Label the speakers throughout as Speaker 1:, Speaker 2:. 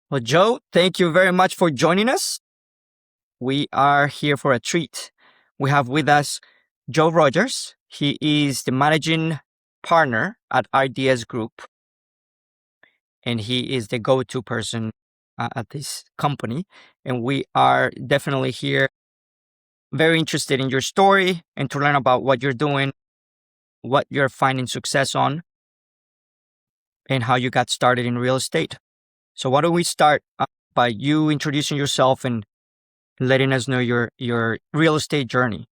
Speaker 1: Well, Joe, thank you very much for joining us. We are here for a treat. We have with us Joe Rogers. He is the managing partner at RDS Group, and he is the go to person at this company. And we are definitely here very interested in your story and to learn about what you're doing, what you're finding success on, and how you got started in real estate. So, why don't we start by you introducing yourself and letting us know your real estate journey.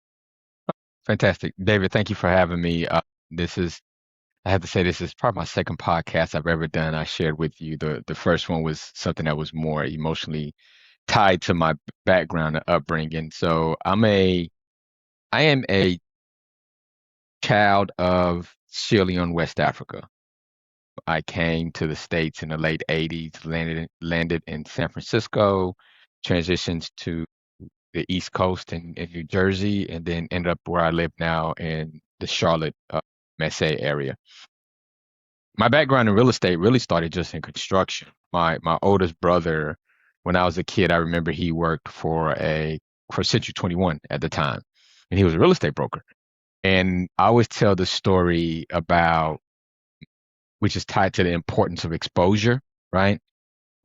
Speaker 2: Fantastic. David, thank you for having me. This is, I have to say, this is probably my second podcast I've ever done. I shared with you the first one was something that was more emotionally tied to my background and upbringing. So I am a child of Sierra Leone, West Africa. I came to the States in the late 80s, landed in San Francisco, transitioned to the East Coast in New Jersey, and then ended up where I live now in the Charlotte, Messe area. My background in real estate really started just in construction. My oldest brother, when I was a kid, I remember he worked for Century 21 at the time, and he was a real estate broker. And I always tell the story about, which is tied to the importance of exposure, right?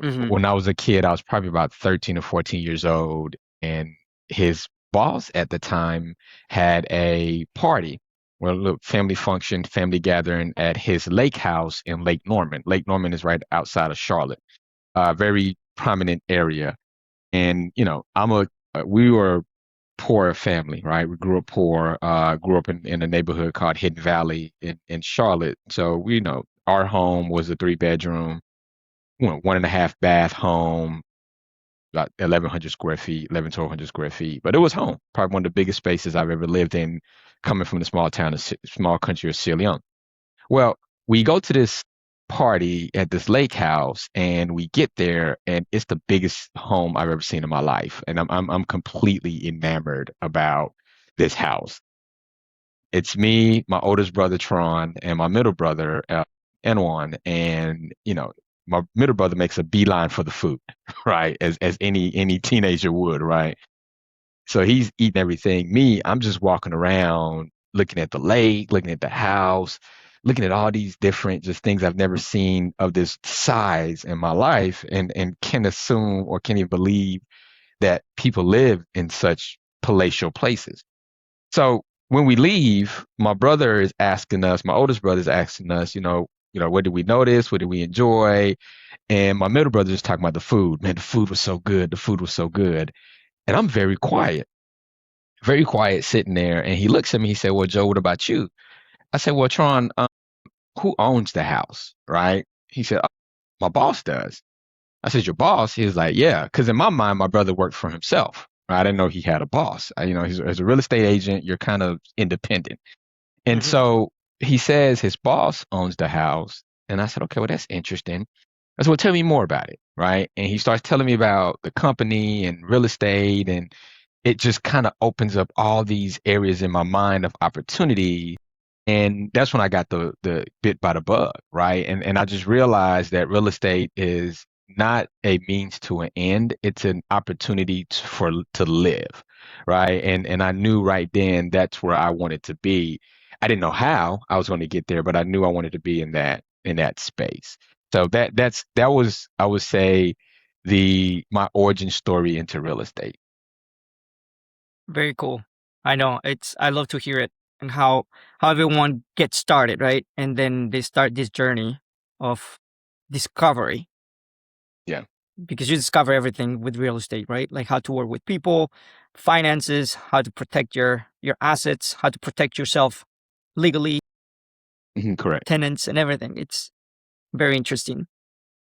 Speaker 1: Mm-hmm.
Speaker 2: When I was a kid, I was probably about 13 or 14 years old, and his boss at the time had a party, well, a little family function, family gathering at his lake house in Lake Norman. Lake Norman is right outside of Charlotte, a very prominent area. And, we were a poor family, right? We grew up poor, grew up in a neighborhood called Hidden Valley in Charlotte. So, our home was a three-bedroom, 1.5 bath home, about 1,100 square feet, 1,200 square feet. But it was home, probably one of the biggest spaces I've ever lived in, coming from the small country of Sierra Leone. Well, we go to this party at this lake house, and we get there, and it's the biggest home I've ever seen in my life, and I'm completely enamored about this house. It's me, my oldest brother Tron, and my middle brother Enwan, and my middle brother makes a beeline for the food, right? As any teenager would, right? So he's eating everything. Me, I'm just walking around, looking at the lake, looking at the house, looking at all these different just things I've never seen of this size in my life, and can assume or can't even believe that people live in such palatial places. So when we leave, my oldest brother is asking us, what did we notice? What did we enjoy? And my middle brother is talking about the food. Man, the food was so good. The food was so good. And I'm very quiet sitting there. And he looks at me. He said, "Well, Joe, what about you?" I said, "Well, Tron, who owns the house?" Right? He said, "My boss does." I said, "Your boss?" He was like, "Yeah." Because in my mind, my brother worked for himself. Right? I didn't know he had a boss. He's as a real estate agent, you're kind of independent. And
Speaker 1: Mm-hmm.
Speaker 2: so he says his boss owns the house. And I said, "Okay, well, that's interesting." I said, "Well, tell me more about it." Right? And he starts telling me about the company and real estate. And it just kind of opens up all these areas in my mind of opportunity. And that's when I got the bit by the bug, right? And I just realized that real estate is not a means to an end. It's an opportunity to live, right? And I knew right then that's where I wanted to be. I didn't know how I was going to get there, but I knew I wanted to be in that space. So that was, I would say, the my origin story into real estate.
Speaker 1: Very cool. I know I love to hear it and how everyone gets started, right? And then they start this journey of discovery
Speaker 2: Yeah.
Speaker 1: because you discover everything with real estate, right? Like how to work with people, finances, how to protect your assets, how to protect yourself legally,
Speaker 2: Correct.
Speaker 1: tenants and everything. It's very interesting.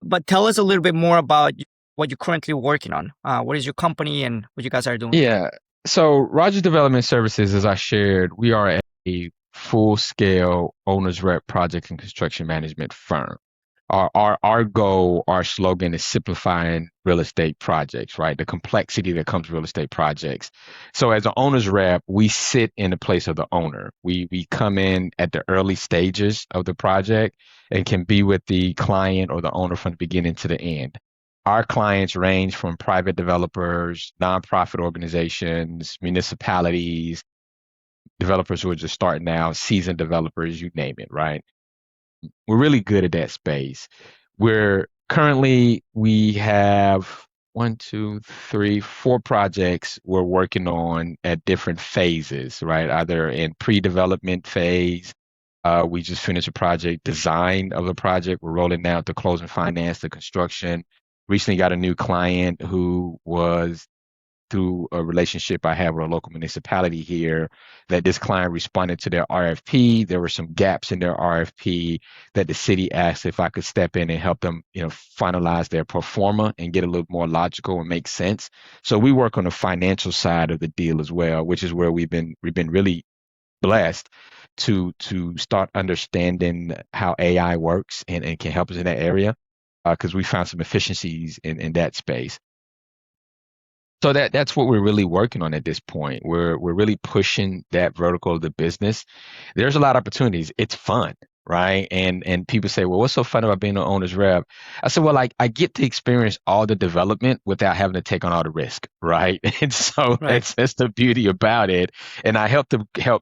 Speaker 1: But tell us a little bit more about what you're currently working on. What is your company and what you guys are doing?
Speaker 2: Yeah. So Rogers Development Services, as I shared, we are a full-scale owner's rep project and construction management firm. Our goal, our slogan is simplifying real estate projects, right? The complexity that comes with real estate projects. So as an owner's rep, we sit in the place of the owner. We come in at the early stages of the project and can be with the client or the owner from the beginning to the end. Our clients range from private developers, nonprofit organizations, municipalities, developers who are just starting out, seasoned developers, you name it, right? We're really good at that space. We have one, two, three, four projects we're working on at different phases, right? Either in pre-development phase. We just finished a project design of a project. We're rolling out the closing finance, the construction. Recently got a new client who was through a relationship I have with a local municipality here, that this client responded to their RFP. There were some gaps in their RFP that the city asked if I could step in and help them, finalize their pro forma and get a little more logical and make sense. So we work on the financial side of the deal as well, which is where we've been really blessed to start understanding how AI works and can help us in that area, because we found some efficiencies in that space. So that's what we're really working on at this point. We're really pushing that vertical of the business. There's a lot of opportunities. It's fun, right? And people say, well, what's so fun about being an owner's rep? I said, well, like I get to experience all the development without having to take on all the risk, right? And so
Speaker 1: Right.
Speaker 2: that's the beauty about it. And I help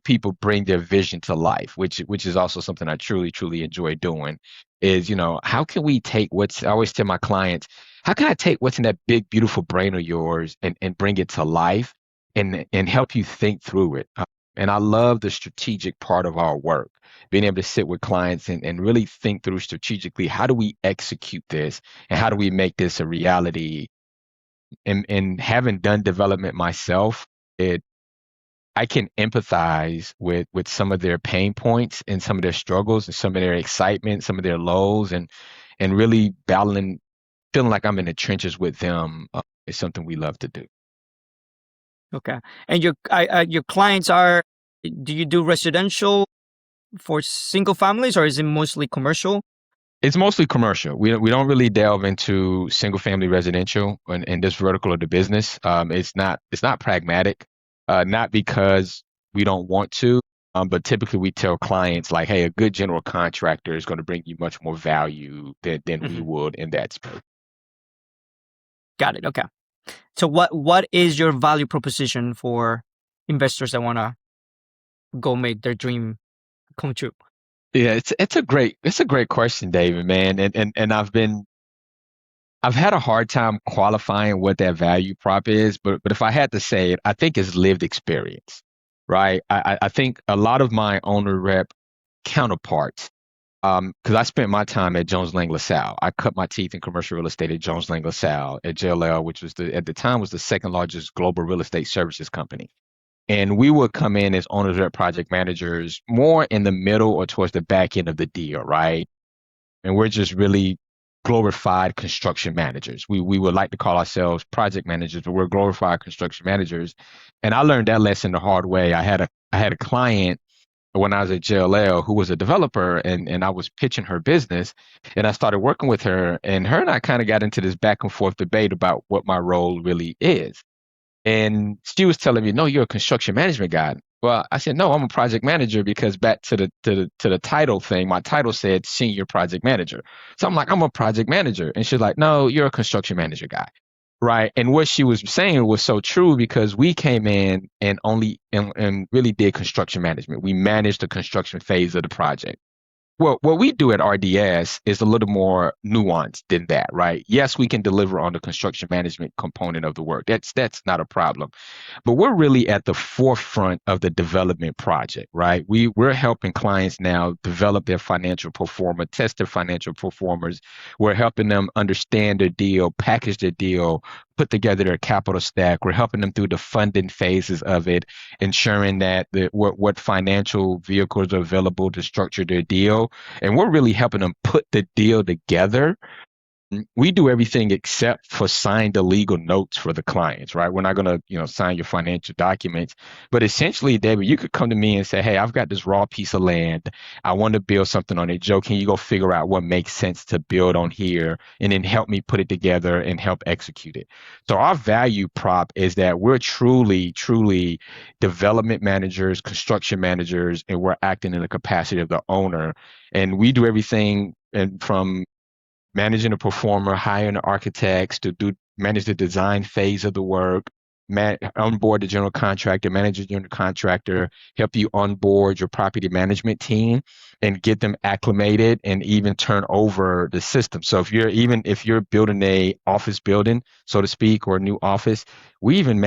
Speaker 2: people bring their vision to life, which is also something I truly, truly enjoy doing. Is, how can we take what's I always tell my clients, how can I take what's in that big, beautiful brain of yours and bring it to life and help you think through it? And I love the strategic part of our work, being able to sit with clients and really think through strategically, how do we execute this and how do we make this a reality? And having done development myself, it I can empathize with some of their pain points and some of their struggles and some of their excitement, some of their lows, and really battling, feeling like I'm in the trenches with them, is something we love to do.
Speaker 1: Okay. And your clients are, do you do residential for single families or is it mostly commercial?
Speaker 2: It's mostly commercial. We don't really delve into single family residential in this vertical of the business. It's not pragmatic, not because we don't want to, but typically we tell clients like, hey, a good general contractor is going to bring you much more value than we
Speaker 1: Mhm.
Speaker 2: would in that space.
Speaker 1: Got it. Okay. So what is your value proposition for investors that want to go make their dream come true?
Speaker 2: Yeah, it's a great question, David, man. And I've had a hard time qualifying what that value prop is, but if I had to say it, I think it's lived experience, right? I think a lot of my owner rep counterparts, because I spent my time at Jones Lang LaSalle. I cut my teeth in commercial real estate at Jones Lang LaSalle at JLL, which was at the time was the second largest global real estate services company. And we would come in as owners rep project managers more in the middle or towards the back end of the deal, right? And we're just really glorified construction managers. We would like to call ourselves project managers, but we're glorified construction managers. And I learned that lesson the hard way. I had a client when I was at JLL who was a developer, and I was pitching her business, and I started working with her, and her and I kind of got into this back and forth debate about what my role really is. And she was telling me, "No, you're a construction management guy." Well, I said, "No, I'm a project manager because back to the title thing, my title said senior project manager." So I'm like, "I'm a project manager," and she's like, "No, you're a construction manager guy." Right. And what she was saying was so true because we came in and really did construction management. We managed the construction phase of the project. Well, what we do at RDS is a little more nuanced than that, right? Yes, we can deliver on the construction management component of the work. That's not a problem. But we're really at the forefront of the development project, right? We're helping clients now develop their financial performer, test their financial performers. We're helping them understand their deal, package their deal, put together their capital stack. We're helping them through the funding phases of it, ensuring that what financial vehicles are available to structure their deal, and we're really helping them put the deal together. We do everything except for sign the legal notes for the clients, right? We're not going to, sign your financial documents. But essentially, David, you could come to me and say, hey, I've got this raw piece of land. I want to build something on it. Joe, can you go figure out what makes sense to build on here and then help me put it together and help execute it? So our value prop is that we're truly, truly development managers, construction managers, and we're acting in the capacity of the owner. And we do everything and from managing a performer, hiring architects to manage the design phase of the work, onboard the general contractor, manage the general contractor, help you onboard your property management team and get them acclimated and even turn over the system. So if you're building a office building, so to speak, or a new office, we even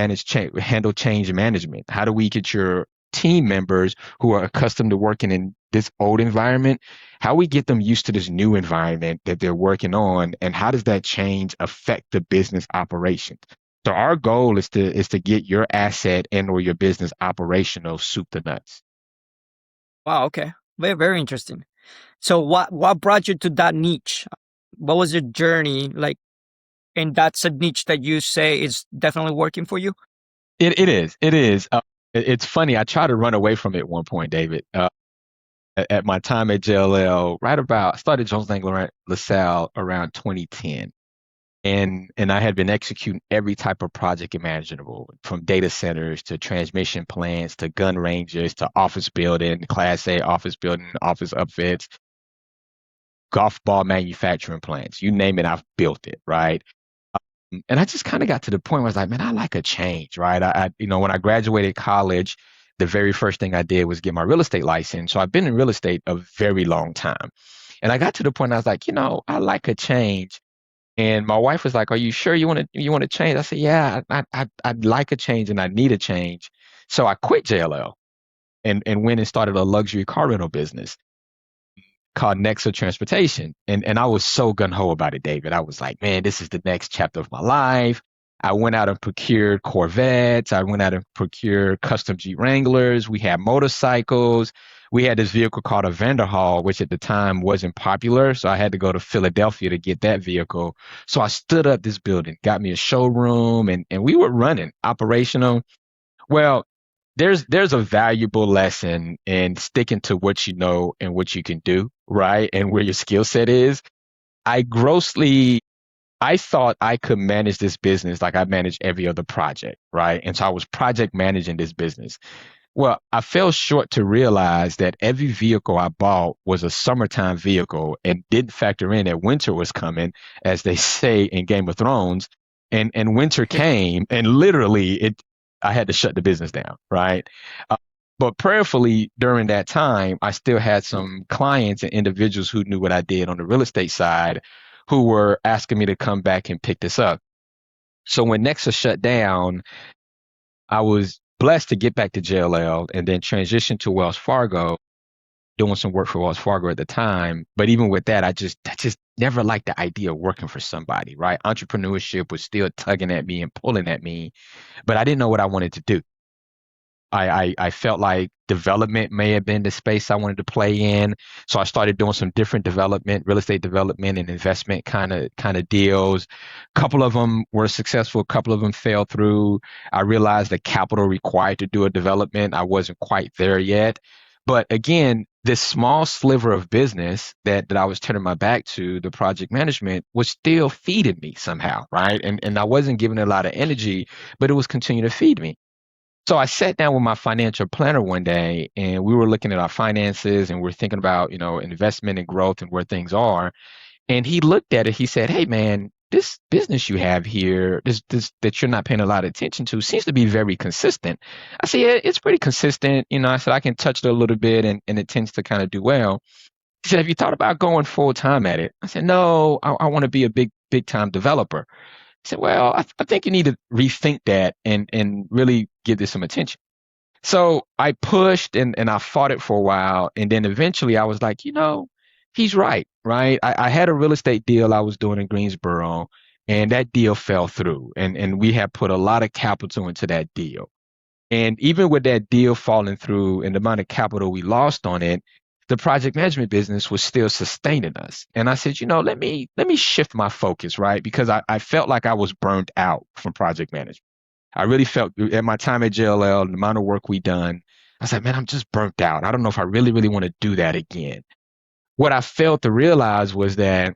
Speaker 2: handle change management. How do we get your team members who are accustomed to working in this old environment, how we get them used to this new environment that they're working on, and how does that change affect the business operations? So our goal is to get your asset and or your business operational soup to nuts.
Speaker 1: Wow, okay. Very, very interesting. So what brought you to that niche? What was your journey like? And that's a niche that you say is definitely working for you?
Speaker 2: It is. It is. It's funny. I tried to run away from it at one point, David. At my time at JLL, I started Jones Lang LaSalle around 2010. And I had been executing every type of project imaginable, from data centers to transmission plants to gun ranges to office building, Class A office building, office upfits, golf ball manufacturing plants. You name it, I've built it, right? And I just kind of got to the point where I was like, man, I like a change, right? When I graduated college, the very first thing I did was get my real estate license. So I've been in real estate a very long time. And I got to the point I was like, I like a change. And my wife was like, "Are you sure you want to change?" I said, "Yeah, I'd like a change and I need a change." So I quit JLL and went and started a luxury car rental business called Nexa Transportation. And I was so gun ho about it, David. I was like, "Man, this is the next chapter of my life." I went out and procured Corvettes. I went out and procured custom Jeep Wranglers. We had motorcycles. We had this vehicle called a Vanderhall, which at the time wasn't popular. So I had to go to Philadelphia to get that vehicle. So I stood up this building, got me a showroom, and we were running operational. Well, there's a valuable lesson in sticking to what you know and what you can do, right? And where your skill set is. I grossly I thought I could manage this business like I manage every other project, right? And so I was project managing this business. Well, I fell short to realize that every vehicle I bought was a summertime vehicle and didn't factor in that winter was coming, as they say in Game of Thrones. And winter came, and literally I had to shut the business down, right? Uh, but prayerfully during that time, I still had some clients and individuals who knew what I did on the real estate side who were asking me to come back and pick this up. So when Nexa shut down, I was blessed to get back to JLL and then transition to Wells Fargo, doing some work for Wells Fargo at the time. But even with that, I just never liked the idea of working for somebody, right? Entrepreneurship was still tugging at me and pulling at me, but I didn't know what I wanted to do. I felt like development may have been the space I wanted to play in. So I started doing some different development, real estate development and investment kind of deals. A couple of them were successful, a couple of them fell through. I realized the capital required to do a development, I wasn't quite there yet. But again, this small sliver of business that I was turning my back to, the project management, was still feeding me somehow, right? And I wasn't giving it a lot of energy, but it was continuing to feed me. So I sat down with my financial planner one day and we were looking at our finances and we're thinking about, investment and growth and where things are. And he looked at it, he said, "Hey man, this business you have here, this that you're not paying a lot of attention to seems to be very consistent." I said, "Yeah, it's pretty consistent." I said, "I can touch it a little bit and it tends to kind of do well." He said, "Have you thought about going full time at it?" I said, "No, I want to be a big time developer." He said, "Well, I think you need to rethink that and really give this some attention." So I pushed and I fought it for a while. And then eventually I was like, he's right, right? I had a real estate deal I was doing in Greensboro and that deal fell through. And we had put a lot of capital into that deal. And even with that deal falling through and the amount of capital we lost on it, the project management business was still sustaining us. And I said, let me shift my focus, right? Because I felt like I was burned out from project management. I really felt at my time at JLL, the amount of work we done, I was like, man, I'm just burnt out. I don't know if I really, really want to do that again. What I failed to realize was that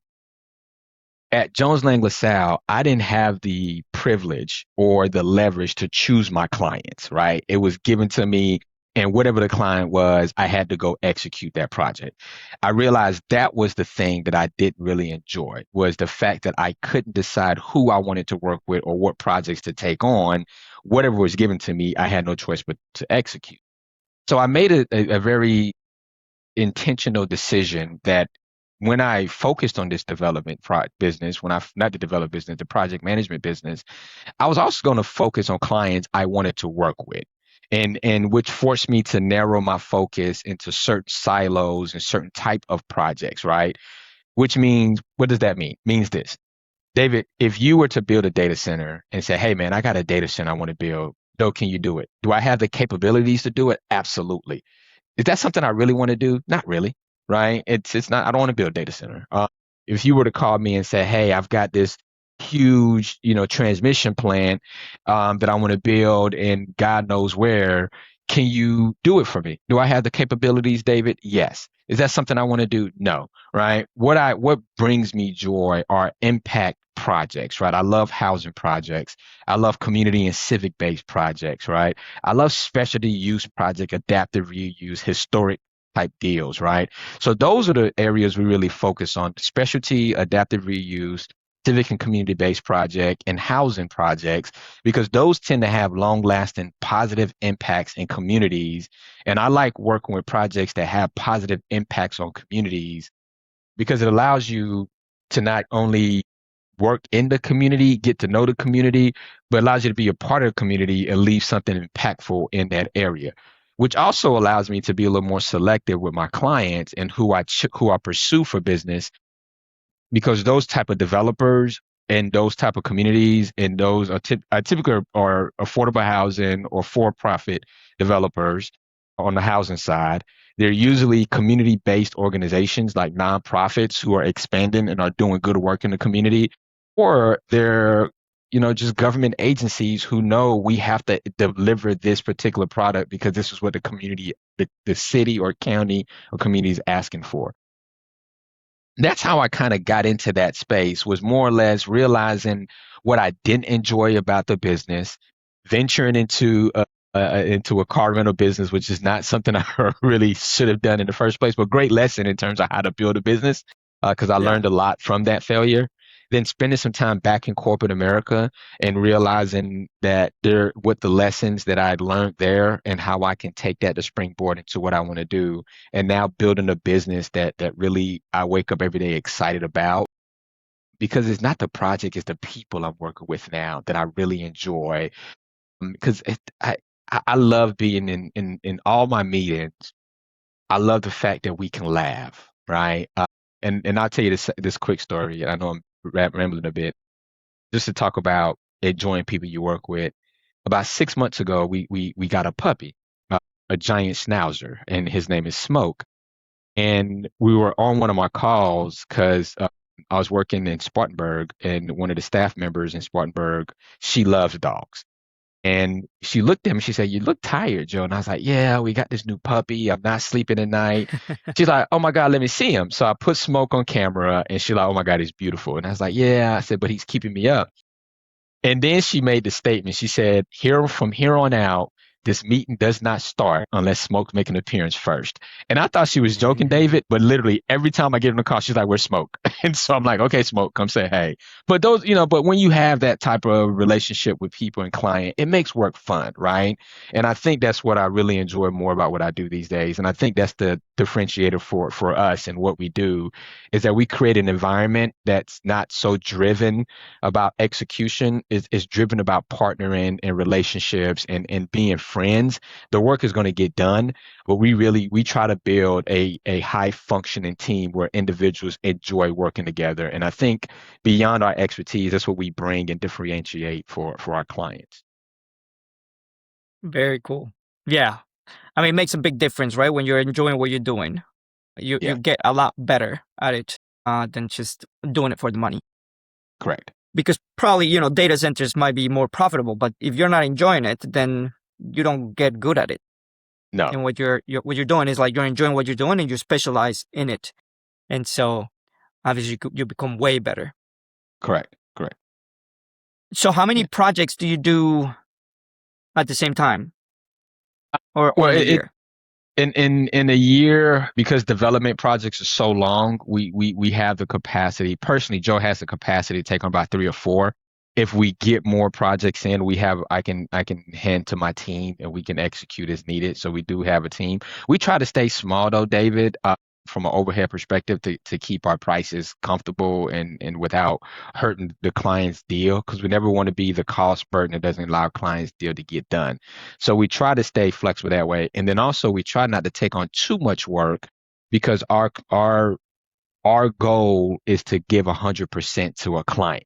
Speaker 2: at Jones Lang LaSalle, I didn't have the privilege or the leverage to choose my clients, right? It was given to me And whatever the client was, I had to go execute that project. I realized that was the thing that I didn't really enjoy, was the fact that I couldn't decide who I wanted to work with or what projects to take on. Whatever was given to me, I had no choice but to execute. So I made a very intentional decision that when I focused on this development business, not the development business, the project management business, I was also going to focus on clients I wanted to work with. And which forced me to narrow my focus into certain silos and certain type of projects, right? Which means, what does that mean? Means this. David, if you were to build a data center and say, hey man, I got a data center I want to build, no, can you do it? Do I have the capabilities to do it? Absolutely. Is that something I really want to do? Not really, right? It's not. I don't want to build a data center. If you were to call me and say, "Hey, I've got this huge, transmission plant that I want to build, and God knows where, can you do it for me? Do I have the capabilities, David? Yes. Is that something I want to do? No, right? What brings me joy are impact projects, right? I love housing projects. I love community and civic based projects, right? I love specialty use project, adaptive reuse, historic type deals, right? So those are the areas we really focus on: specialty, adaptive reuse, civic and community based project, and housing projects, because those tend to have long lasting positive impacts in communities. And I like working with projects that have positive impacts on communities because it allows you to not only work in the community, get to know the community, but allows you to be a part of the community and leave something impactful in that area, which also allows me to be a little more selective with my clients and who I pursue for business, because those type of developers and those type of communities and those are typically are affordable housing or for-profit developers on the housing side. They're usually community-based organizations like nonprofits who are expanding and are doing good work in the community, or they're just government agencies who know we have to deliver this particular product because this is what the community, the city or county or community is asking for. That's how I kind of got into that space, was more or less realizing what I didn't enjoy about the business, venturing into a car rental business, which is not something I really should have done in the first place, but great lesson in terms of how to build a business, because I
Speaker 1: Yeah.
Speaker 2: learned a lot from that failure. Then spending some time back in corporate America and realizing that what the lessons that I'd learned there and how I can take that to springboard into what I want to do, and now building a business that really I wake up every day excited about, because it's not the project, it's the people I'm working with now that I really enjoy. Because I love being in all my meetings. I love the fact that we can laugh, right? And I'll tell you this quick story. I know I'm rambling a bit, just to talk about enjoying people you work with. About 6 months ago, we got a puppy, uh, a giant schnauzer, and his name is Smoke. And we were on one of my calls because I was working in Spartanburg, and one of the staff members in Spartanburg, she loves dogs. And she looked at me, she said, "You look tired, Joe." And I was like, "Yeah, we got this new puppy. I'm not sleeping at night." She's like, "Oh my God, let me see him." So I put Smoke on camera, and she's like, "Oh my God, he's beautiful." And I was like, "Yeah." I said, "But he's keeping me up." And then she made the statement. She said, "Here from here on out, this meeting does not start unless Smoke make an appearance first." And I thought she was joking, David, but literally every time I get on the call, she's like, "Where's Smoke?" And so I'm like, "Okay, Smoke, come say hey." But but when you have that type of relationship with people and client, it makes work fun, right? And I think that's what I really enjoy more about what I do these days. And I think that's the differentiator for us and what we do, is that we create an environment that's not so driven about execution, is driven about partnering and relationships and being friends. The work is going to get done, but we try to build a high functioning team where individuals enjoy working together. And I think beyond our expertise, that's what we bring and differentiate for our clients.
Speaker 1: Very cool. Yeah. I mean, it makes a big difference, right? When you're enjoying what you're doing, you
Speaker 2: Yeah,
Speaker 1: get a lot better at it than just doing it for the money.
Speaker 2: correct.
Speaker 1: Because probably, data centers might be more profitable, but if you're not enjoying it, then you don't get good at it.
Speaker 2: No,
Speaker 1: And what you're doing is like you're enjoying what you're doing and you specialize in it. And so obviously you become way better.
Speaker 2: correct, correct.
Speaker 1: So how many
Speaker 2: Yeah.
Speaker 1: projects do you do at the same time? or
Speaker 2: Well,
Speaker 1: in a year?
Speaker 2: in a year, because development projects are so long, we have the capacity. Personally, Joe has the capacity to take on about 3 or 4. If we get more projects in, I can hand to my team and we can execute as needed. So we do have a team. We try to stay small though, David, from an overhead perspective to keep our prices comfortable and without hurting the client's deal, because we never want to be the cost burden that doesn't allow client's deal to get done. So we try to stay flexible that way. And then also we try not to take on too much work, because our goal is to give 100% to a client,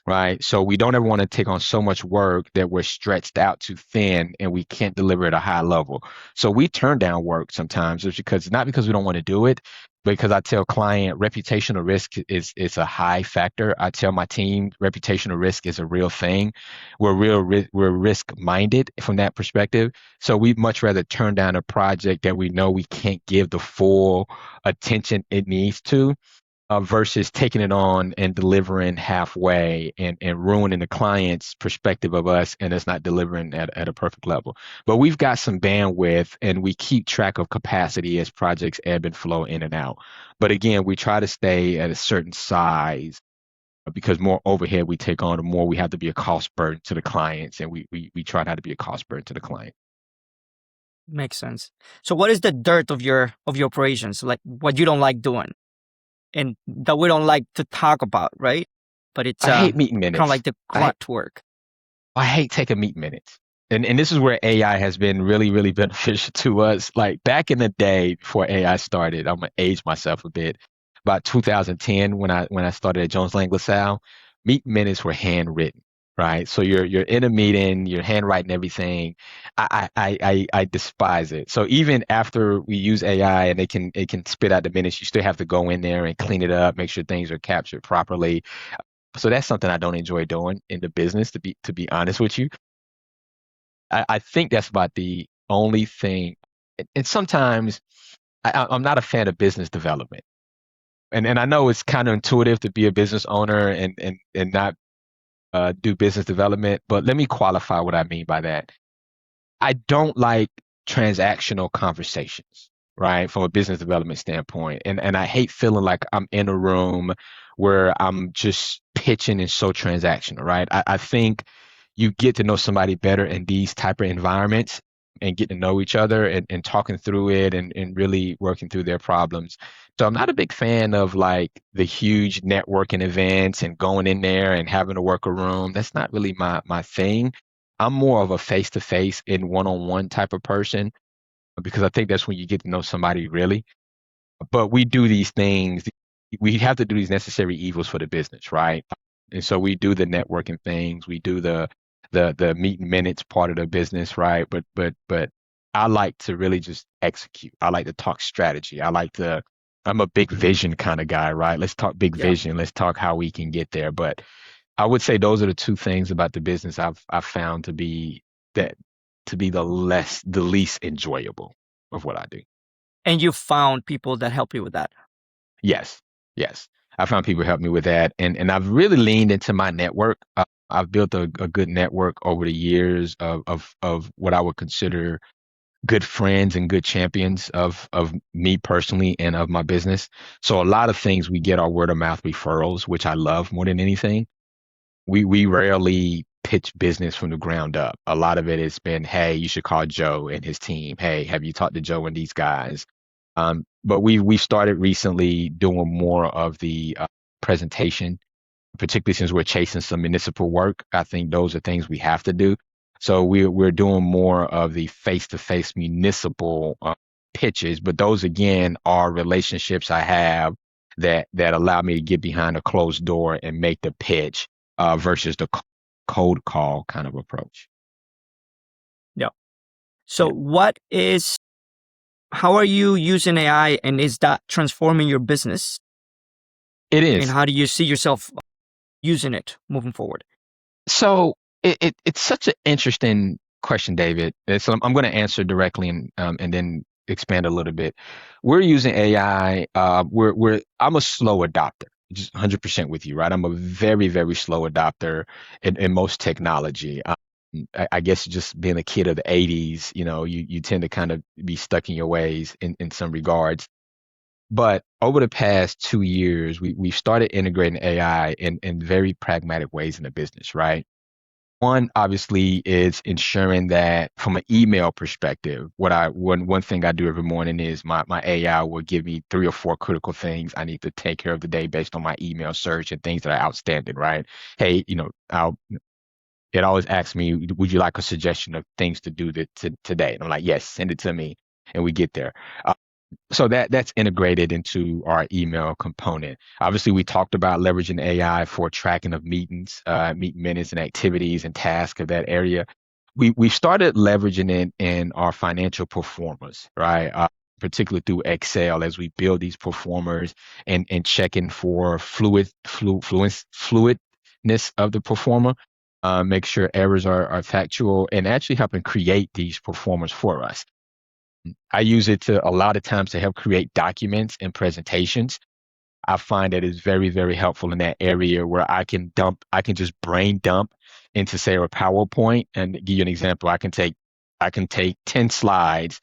Speaker 2: right? So we don't ever want to take on so much work that we're stretched out too thin and we can't deliver at a high level. So we turn down work sometimes just because, not because we don't want to do it, because I tell client reputational risk is a high factor. I tell my team reputational risk is a real thing. We're risk minded from that perspective. So we'd much rather turn down a project that we know we can't give the full attention it needs to, versus taking it on and delivering halfway and ruining the client's perspective of us and it's not delivering at a perfect level. But we've got some bandwidth and we keep track of capacity as projects ebb and flow in and out. But again, we try to stay at a certain size, because more overhead we take on, the more we have to be a cost burden to the clients. And we try not to be a cost burden to the client.
Speaker 1: Makes sense. So what is the dirt of your operations? Like what you don't like doing and that we don't like to talk about, right? But it's
Speaker 2: I hate meeting
Speaker 1: kind of
Speaker 2: minutes.
Speaker 1: like the
Speaker 2: I
Speaker 1: grunt work.
Speaker 2: I hate taking meeting minutes. And this is where AI has been really, really beneficial to us. Like back in the day before AI started, I'm gonna age myself a bit. About 2010, when I started at Jones Lang LaSalle, meeting minutes were handwritten, right? So you're in a meeting, you're handwriting everything. I despise it. So even after we use AI and it can spit out the minutes, you still have to go in there and clean it up, make sure things are captured properly. So that's something I don't enjoy doing in the business, to be honest with you. I think that's about the only thing. And sometimes I'm not a fan of business development. And I know it's counterintuitive to be a business owner and not do business development, but let me qualify what I mean by that. I don't like transactional conversations, right? From a business development standpoint. And I hate feeling like I'm in a room where I'm just pitching and so transactional, right? I think you get to know somebody better in these type of environments and get to know each other and talking through it and really working through their problems. So I'm not a big fan of like the huge networking events and going in there and having to work a room. That's not really my thing. I'm more of a face to face and one on one type of person, because I think that's when you get to know somebody really. But we do these things, we have to do these necessary evils for the business, right? And so we do the networking things, we do the meeting minutes part of the business, right? But I like to really just execute. I like to talk strategy. I'm a big vision kind of guy, right? Let's talk big
Speaker 1: Yeah.
Speaker 2: vision. Let's talk how we can get there. But I would say those are the two things about the business I've found that to be the least enjoyable of what I do.
Speaker 1: And you found people that help you with that.
Speaker 2: Yes, yes. I found people help me with that, and I've really leaned into my network. I've built a good network over the years of what I would consider good friends and good champions of me personally and of my business. So a lot of things we get are word of mouth referrals, which I love more than anything. We rarely pitch business from the ground up. A lot of it has been, hey, you should call Joe and his team. Hey, have you talked to Joe and these guys? But we started recently doing more of the presentation, particularly since we're chasing some municipal work. I think those are things we have to do. So we're doing more of the face-to-face municipal pitches, but those again are relationships I have that allow me to get behind a closed door and make the pitch, versus the cold call kind of approach.
Speaker 1: Yeah. So
Speaker 2: Yeah,
Speaker 1: how are you using AI and is that transforming your business?
Speaker 2: it
Speaker 1: And
Speaker 2: is.
Speaker 1: how do you see yourself using it moving forward?
Speaker 2: So it's such an interesting question, David. And so I'm going to answer directly and then expand a little bit. We're using AI. I'm a slow adopter, just 100% with you, right? I'm a very, very slow adopter in most technology. I guess just being a kid of the 80s, you tend to kind of be stuck in your ways in some regards. But over the past 2 years, we've started integrating AI in very pragmatic ways in the business, right? One obviously is ensuring that from an email perspective, one thing I do every morning is my AI will give me 3 or 4 critical things I need to take care of the day based on my email search and things that are outstanding, right? Hey, it always asks me, would you like a suggestion of things to do today? And I'm like, yes, send it to me, and we get there. So that's integrated into our email component. Obviously, we talked about leveraging AI for tracking of meetings, meeting minutes and activities and tasks of that area. We've started leveraging it in our financial performers, right? Particularly through Excel as we build these performers and checking for fluidness of the performer. Make sure errors are factual and actually helping create these performers for us. I use it to a lot of times to help create documents and presentations. I find that it's very, very helpful in that area where I can just brain dump into say a PowerPoint and give you an example. I can take 10 slides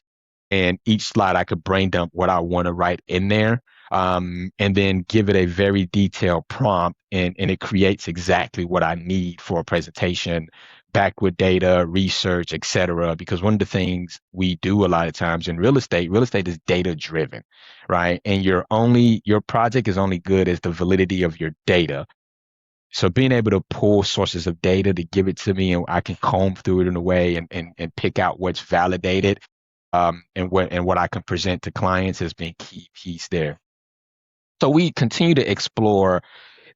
Speaker 2: and each slide I could brain dump what I want to write in there. And then give it a very detailed prompt and it creates exactly what I need for a presentation, backed with data, research, et cetera. Because one of the things we do a lot of times in real estate is data driven, right? And your project is only good as the validity of your data. So being able to pull sources of data to give it to me and I can comb through it in a way and pick out what's validated, and what I can present to clients has been key piece there. So we continue to explore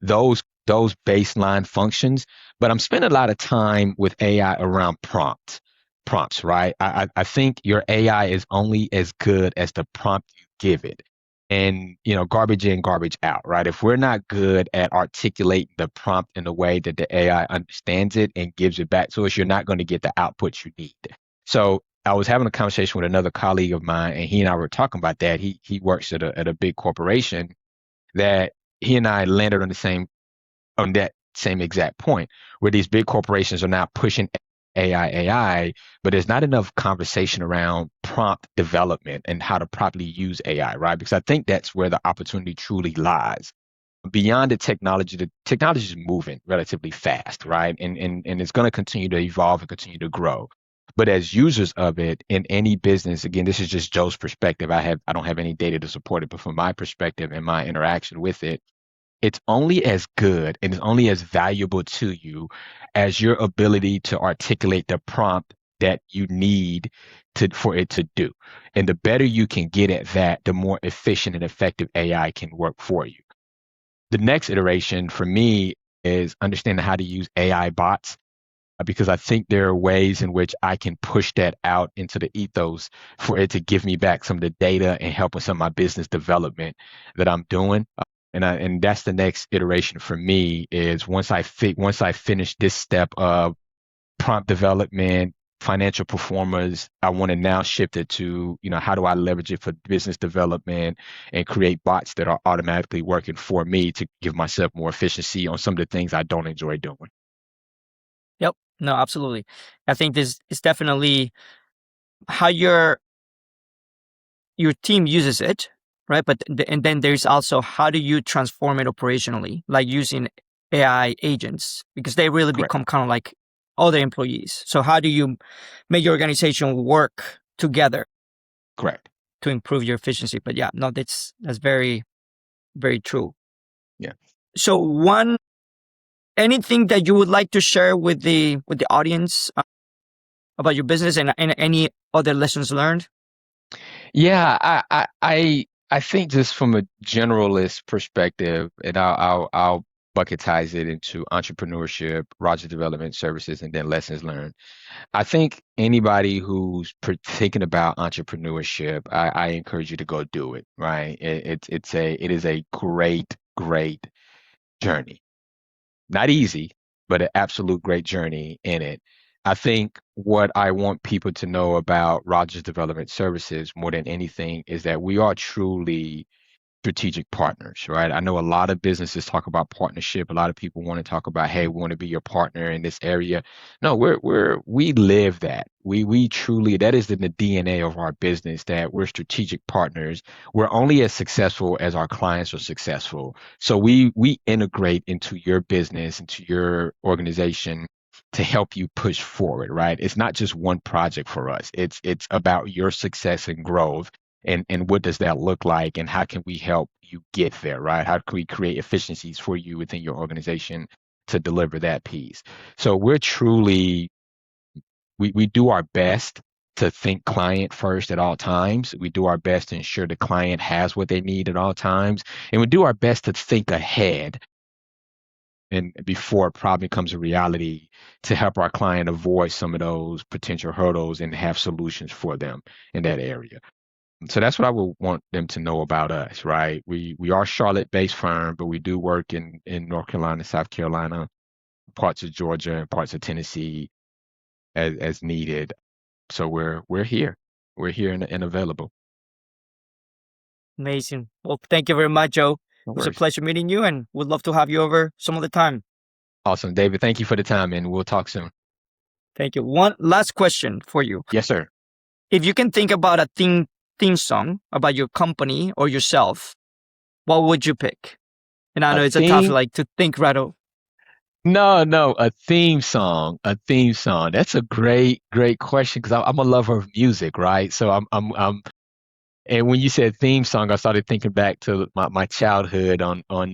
Speaker 2: those baseline functions, but I'm spending a lot of time with AI around prompts, right? I think your AI is only as good as the prompt you give it. And garbage in, garbage out, right? If we're not good at articulating the prompt in a way that the AI understands it and gives it back to us, you're not going to get the output you need. So I was having a conversation with another colleague of mine, and he and I were talking about that. He works at a big corporation that he and I landed on that same exact point where these big corporations are now pushing AI, but there's not enough conversation around prompt development and how to properly use AI, right? Because I think that's where the opportunity truly lies. Beyond the technology is moving relatively fast, right? And it's going to continue to evolve and continue to grow. But as users of it in any business, again, this is just Joe's perspective. I don't have any data to support it, but from my perspective and my interaction with it, it's only as good and it's only as valuable to you as your ability to articulate the prompt that you need for it to do. And the better you can get at that, the more efficient and effective AI can work for you. The next iteration for me is understanding how to use AI bots, because I think there are ways in which I can push that out into the ethos for it to give me back some of the data and help with some of my business development that I'm doing. And that's the next iteration for me is once I finish this step of prompt development, financial performers, I want to now shift it to, how do I leverage it for business development and create bots that are automatically working for me to give myself more efficiency on some of the things I don't enjoy doing.
Speaker 1: Yep. No, absolutely. I think this is definitely how your team uses it, right? But and then there's also how do you transform it operationally, like using AI agents, because they really
Speaker 2: Correct.
Speaker 1: become kind of like other employees. So how do you make your organization work together
Speaker 2: Correct.
Speaker 1: to improve your efficiency? But yeah, no, that's very, very true.
Speaker 2: Yeah.
Speaker 1: So anything that you would like to share with the audience about your business and any other lessons learned?
Speaker 2: Yeah, I think just from a generalist perspective, and I'll bucketize it into entrepreneurship, Roger Development Services, and then lessons learned. I think anybody who's thinking about entrepreneurship, I encourage you to go do it, right? It is a great journey. Not easy, but an absolute great journey in it. I think what I want people to know about Rogers Development Services more than anything is that we are truly strategic partners, right? I know a lot of businesses talk about partnership. A lot of people want to talk about, hey, we want to be your partner in this area. No, we live that. We truly, that is in the DNA of our business, that we're strategic partners. We're only as successful as our clients are successful. So we integrate into your business, into your organization to help you push forward, right? It's not just one project for us. It's about your success and growth, and what does that look like, and how can we help you get there, right? How can we create efficiencies for you within your organization to deliver that piece? So we do our best to think client first at all times. We do our best to ensure the client has what they need at all times, and we do our best to think ahead and before a problem becomes a reality, to help our client avoid some of those potential hurdles and have solutions for them in that area. So that's what I would want them to know about us, right? We are a Charlotte-based firm, but we do work in North Carolina, South Carolina, parts of Georgia, and parts of Tennessee as needed. So we're here. We're here and available.
Speaker 1: Amazing. Well, thank you very much, Joe.
Speaker 2: No
Speaker 1: It was a
Speaker 2: worries.
Speaker 1: pleasure meeting you, and would love to have you over some other time.
Speaker 2: Awesome, David. Thank you for the time, and we'll talk soon.
Speaker 1: Thank you. One last question for you.
Speaker 2: Yes, sir.
Speaker 1: If you can think about a theme song about your company or yourself, what would you pick? And I know
Speaker 2: A
Speaker 1: it's a tough
Speaker 2: theme?
Speaker 1: like to think right over.
Speaker 2: No, a theme song. A theme song. That's a great question because I'm a lover of music, right? So and when you said theme song, I started thinking back to my childhood on old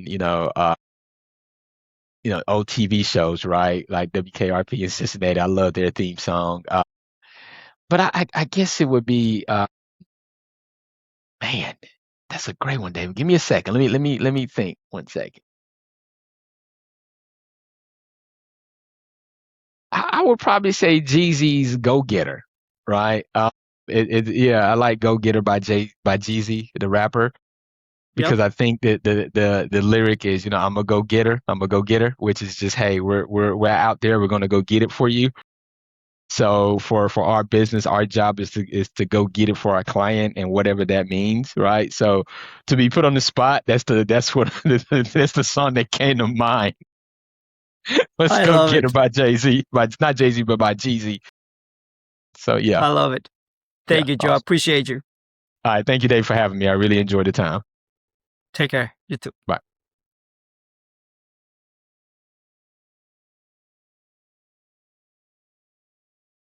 Speaker 2: TV shows, right? Like WKRP in Cincinnati. I love their theme song. But I guess it would be man, that's a great one, David. Give me a second. Let me think. 1 second. I would probably say Jeezy's "Go Getter," right? Yeah, I like "Go Getter" by Jeezy, the rapper,
Speaker 1: Yep.
Speaker 2: because I think that the lyric is, I'm a go getter, which is just, hey, we're out there, we're gonna go get it for you. So for our business, our job is to go get it for our client, and whatever that means, right? So to be put on the spot, that's what that's the song that came to mind. Let's
Speaker 1: I
Speaker 2: go
Speaker 1: love
Speaker 2: get
Speaker 1: it.
Speaker 2: it by Jay-Z, by not Jay-Z, but by Jeezy. So yeah,
Speaker 1: I love it.
Speaker 2: yeah,
Speaker 1: Thank you, Joe. I
Speaker 2: awesome.
Speaker 1: appreciate you.
Speaker 2: All right, thank you, Dave, for having me. I really enjoyed the time.
Speaker 1: Take care. You too.
Speaker 2: Bye.